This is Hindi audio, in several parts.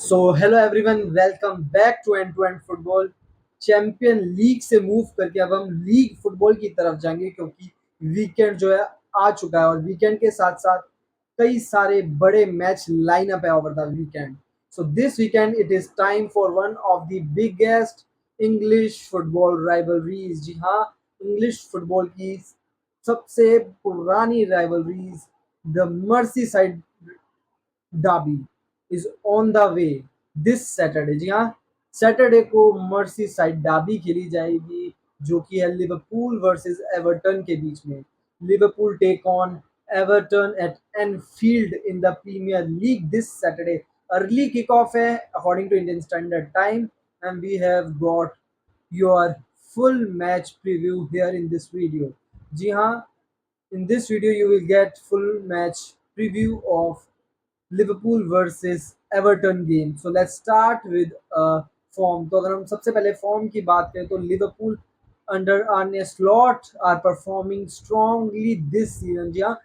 So hello everyone, welcome back to and football. Champion league से मूव करके अब हम लीग फुटबॉल की तरफ जाएंगे क्योंकि वीकेंड जो है आ चुका है और वीकेंड के साथ साथ कई सारे बड़े मैच लाइन अप है over the weekend. So this weekend it is time for one of the biggest English football rivalries. जी हाँ, इंग्लिश फुटबॉल की सबसे पुरानी rivalries, the Merseyside derby is on the way this Saturday. जी हाँ, सैटरडे को मर्सी साइड डार्बी खेली जाएगी जो कि है लिवरपूल वर्सेस एवर्टन के बीच में। Liverpool take on Everton at Anfield in the Premier League this Saturday. Early kick off है according to Indian standard time and we have got your full match preview here in this video. जी हाँ, in this video you will get full match preview of Liverpool versus Everton game. So let's start with form. तो अगर हम सबसे पहले फॉर्म की बात करें तो Liverpool under Arne Slot are performing strongly this season. जी हाँ,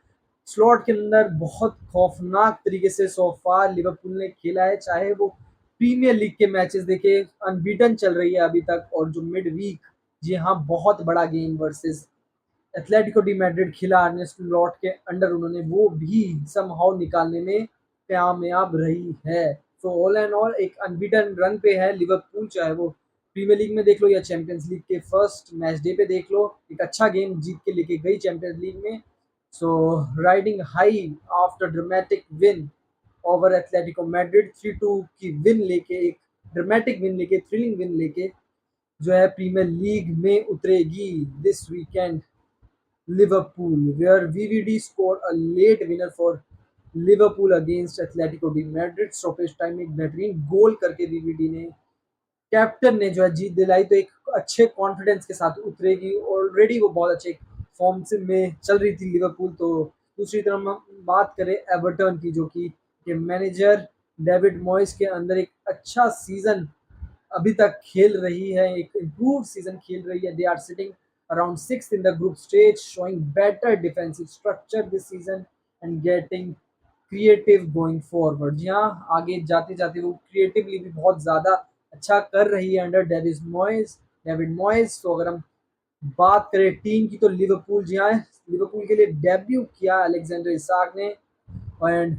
स्लॉट के अंदर बहुत खौफनाक तरीके से सो फार लिवरपूल ने खेला है, चाहे वो प्रीमियर लीग के मैचेस देखे अनबीटन चल रही है अभी तक, और जो मिड वीक, जी हाँ, बहुत बड़ा game versus Atletico de Madrid खिला आर्ने स्लॉट के अंडर, उन्होंने वो भी समहाउ निकालने में कामयाब रही है। सो ऑल एंड ऑल एक अनबीटन रन पे है लिवरपूल, चाहे वो प्रीमियर लीग में देख लो या चैंपियंस लीग के फर्स्ट मैच डे पे देख लो, एक अच्छा गेम जीत के लेके गई चैंपियंस लीग में। So riding high after dramatic win over Atletico Madrid 3-2 की विन लेके, एक ड्रामेटिक विन लेके, थ्रिलिंग विन लेके जो है प्रीमियर लीग में उतरेगी this weekend Liverpool, where VVD scored a late winner for Liverpool against Atletico de Madrid. Stoppage time में एक बेहतरीन गोल करके वीवीडी ने, कैप्टन ने जो है जीत दिलाई, तो एक अच्छे कॉन्फिडेंस के साथ उतरेगी। ऑलरेडी वो बहुत अच्छे फॉर्म से में चल रही थी लिवरपूल। तो दूसरी तरफ हम बात करें एवर्टन की, जो कि के मैनेजर डेविड मॉयस के अंदर एक अच्छा सीजन अभी तक खेल रही है, एक इम्प्रूव सीजन खेल रही है। They are sitting around sixth in the group stage, showing better defensive structure this season and getting creative going forward. जी हाँ, आगे जाते जाते वो क्रिएटिवली भी बहुत ज़्यादा अच्छा कर रही है अंडर डेविड मॉयस। तो अगर हम बात करें टीम की तो लिवरपूल, जी हाँ, लिवरपूल के लिए डेब्यू किया अलेक्जेंडर इसाक ने एंड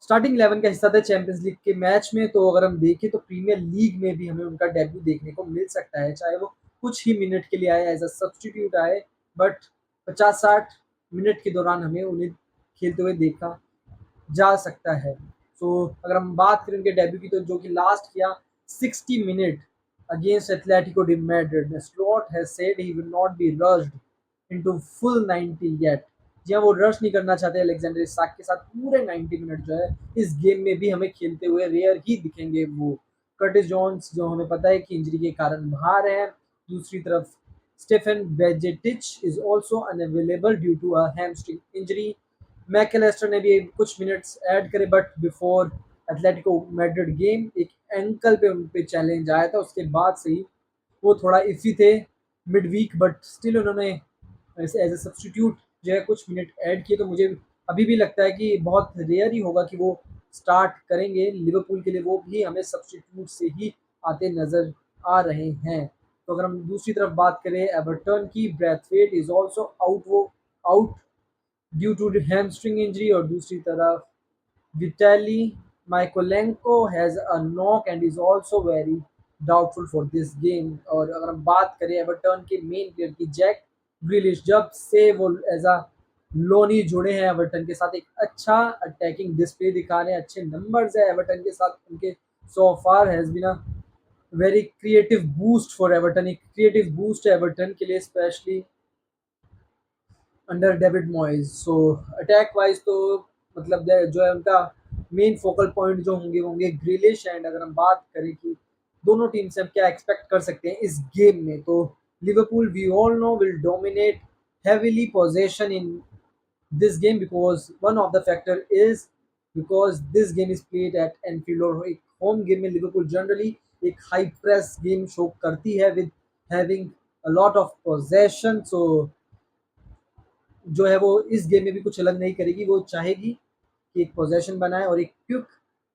स्टार्टिंग 11 का हिस्सा था चैंपियंस लीग के मैच में। तो अगर हम देखें तो प्रीमियर लीग में भी हमें उनका डेब्यू देखने को मिल सकता है, चाहे वो कुछ ही मिनट के लिए आए, एज अ सब्सटीट्यूट आए, बट 50-60 मिनट के दौरान हमें उन्हें खेलते हुए देखा जा सकता है। तो अगर हम बात करें उनके डेब्यू की तो जो कि लास्ट किया 60 minute against Atletico de Madrid, Slot has said he will not be rushed into full 90 yet. जी हाँ, वो रश नहीं करना चाहते अलेक्जेंडर इसाक के साथ पूरे 90 मिनट जो है इस गेम में भी हमें खेलते हुए रेयर ही दिखेंगे वो। कर्टिस जॉन्स जो हमें पता है कि इंजरी के कारण बाहर है। दूसरी तरफ Stefan Bajcetic is also unavailable due to a hamstring injury. Mac Allister ने भी कुछ मिनट्स ऐड करे, but before Atletico Madrid game एक एंकल पे उन पे चैलेंज आया था, उसके बाद से ही वो थोड़ा इफी थे मिड वीक, बट स्टिल उन्होंने एज ए सब्सटीट्यूट जो है कुछ मिनट ऐड किए। तो मुझे अभी भी लगता है कि बहुत रेयर ही होगा कि वो स्टार्ट करेंगे लिवरपूल के लिए, वो भी हमें सब्सटीट्यूट से ही आते नजर आ रहे हैं। तो अगर हम दूसरी तरफ बात करें एवर्टन की, Branthwaite is also out due to hamstring injury, और दूसरी तरफ Vitaliy Mykolenko has a knock and is also very doubtful for this game. और अगर हम बात करें एवर्टन के मेन प्लेयर की, जैक ग्रिलिश, जब से वो एज अ लोनी जुड़े हैं एवर्टन के साथ, एक अच्छा अटैकिंग डिस्प्ले दिखा रहे हैं, अच्छे नंबर्स है एवर्टन के साथ उनके। So far has been a very creative boost for Everton, एक क्रिएटिव बूस्ट है एवर्टन के लिए, specially under David Moyes. So attack wise तो मतलब जो है उनका मेन फोकल पॉइंट जो होंगे ग्रिलिश। एंड अगर हम बात करें कि दोनों टीम से हम क्या एक्सपेक्ट कर सकते हैं इस गेम में, तो Liverpool we all know will dominate heavily possession in this game because one of the factor is because this game is played at Anfield, और एक होम गेम में लिवरपूल जनरली एक हाई प्रेस गेम शो करती है with having a lot of possession. So जो है वो इस गेम में भी कुछ अलग नहीं करेगी, वो चाहेगी कि एक पोजेशन बनाए और एक क्विक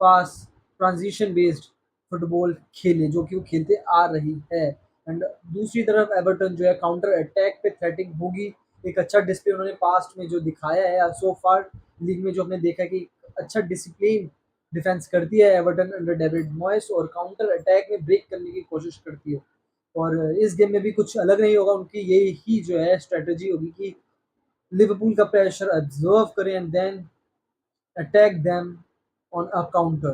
पास ट्रांजिशन बेस्ड फुटबॉल खेले जो कि वो खेलते आ रही है। एंड दूसरी तरफ एवर्टन जो है काउंटर अटैक पे थ्रेटिंग होगी। एक अच्छा डिस्प्ले उन्होंने पास्ट में जो दिखाया है सो फार लीग में जो हमने देखा कि अच्छा डिसिप्लिन डिफेंस करती है एवर्टन अंडर डेविड मॉयस और काउंटर अटैक में ब्रेक करने की कोशिश करती है। और इस गेम में भी कुछ अलग नहीं होगा, उनकी ये ही जो है स्ट्रेटजी होगी कि लिवरपूल का प्रेशर ऑब्जर्व करें and then attack them on a counter.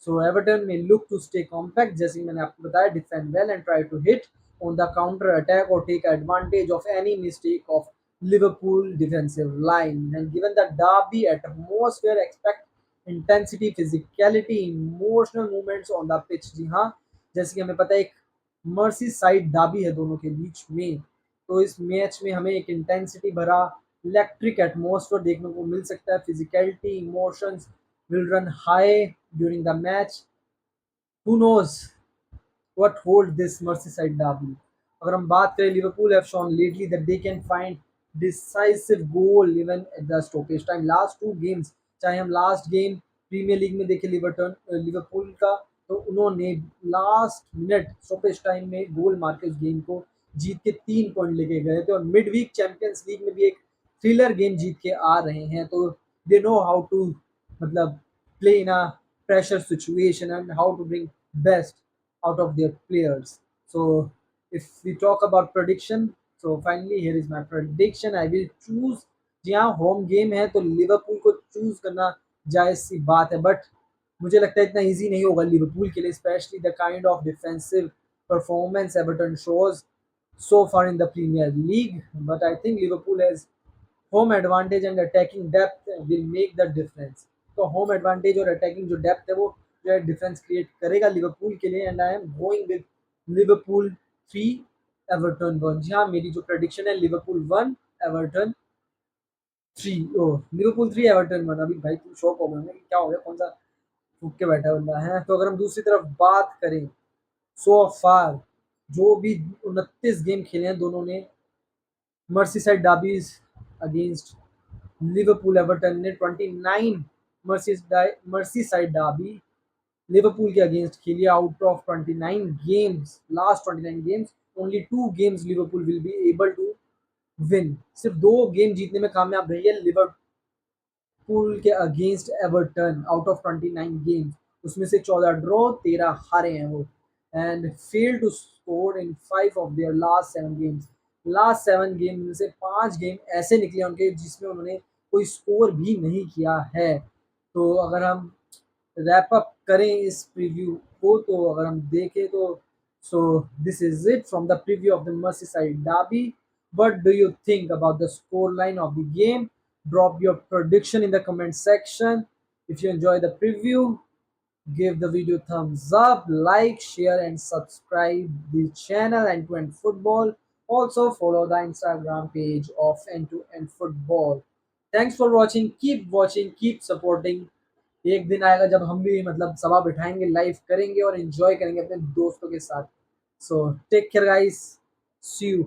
So Everton may look to stay compact, जैसे मैंने आपको बताया, defend well and try to hit on the counter attack or take advantage of any mistake of Liverpool defensive line. And given the derby atmosphere, expect intensity, physicality, emotional movements on the pitch. जी हाँ, जैसे कि हमें पता है एक मर्सी साइड डाबी है दोनों के बीच में, तो इस मैच में हमें एक इंटेंसिटी भरा इलेक्ट्रिक एटमॉस्फेयर देखने को मिल सकता है। Physicality, emotions will run high during the match. Who knows what hold this Merseyside derby. अगर हम बात करें, Liverpool have shown lately that they can find decisive goal even at the stoppage time. Last two games, चाहे हम लास्ट गेम प्रीमियर लीग में देखें लिवरपूल का, तो उन्होंने लास्ट मिनट स्टॉपेज टाइम में गोल मार के उस गेम को जीत के 3 पॉइंट लेके गए थे। और मिड वीक चैंपियंस लीग में भी एक थ्रिलर गेम जीत के आ रहे हैं, तो दे नो हाउ टू मतलब play in a pressure situation and how to bring best out of their players. So if we talk about prediction, so finally here is my prediction. I will choose, जी हाँ होम गेम है तो लिवरपूल को चूज करना जायज सी बात है, बट मुझे लगता है इतना इजी नहीं होगा लिवरपूल के लिए, specially the kind of defensive performance Everton shows so far in the Premier League. But I think Liverpool has home advantage and attacking depth will make the difference. तो होम एडवांटेज और अटैकिंग जो डेप्थ है वो जो है डिफरेंस क्रिएट करेगा लिवरपूल के लिए। And I am going with Liverpool 3 Everton 1। जी हाँ, मेरी जो प्रेडिक्शन है लिवरपूल 1 एवर्टन 3। ओ लिवरपूल 3 एवर्टन 1। अभी भाई तुम शौक हो गए कि क्या हो गया, कौन सा फूक के बैठा बंदा है। तो अगर हम दूसरी तरफ बात करें, सो फार जो भी 29 गेम खेले हैं दोनों ने Merseyside derbies against Liverpool, Everton ने 29 मर्सीसाइड डार्बी लिवरपूल के अगेंस्ट खेली। Out of 29 games, last 29 games only 2 games Liverpool will be able to win. सिर्फ 2 गेम जीतने में कामयाब रही है लिवरपूल के against Everton out of 29 games. उसमें से 14 ड्रॉ, 13 हारे हैं वो। And fail to score in 5 of their last 7 games. Last 7 game में से 5 गेम ऐसे निकले उनके जिसमें उन्होंने कोई स्कोर भी नहीं किया है। तो अगर हम रैप अप करें इस प्रीव्यू को, तो अगर हम देखें तो so this is it from the preview of the Merseyside derby. What do you think about the scoreline of the game? Drop your prediction in the comment section. If you enjoy the preview, give the video thumbs up, like, share, and subscribe the channel End to End Football. Also follow the Instagram page of End to End Football. Thanks for watching, keep supporting. एक दिन आएगा जब हम भी मतलब सभा बिठाएंगे, लाइव करेंगे और एंजॉय करेंगे अपने दोस्तों के साथ। So take care guys, see you.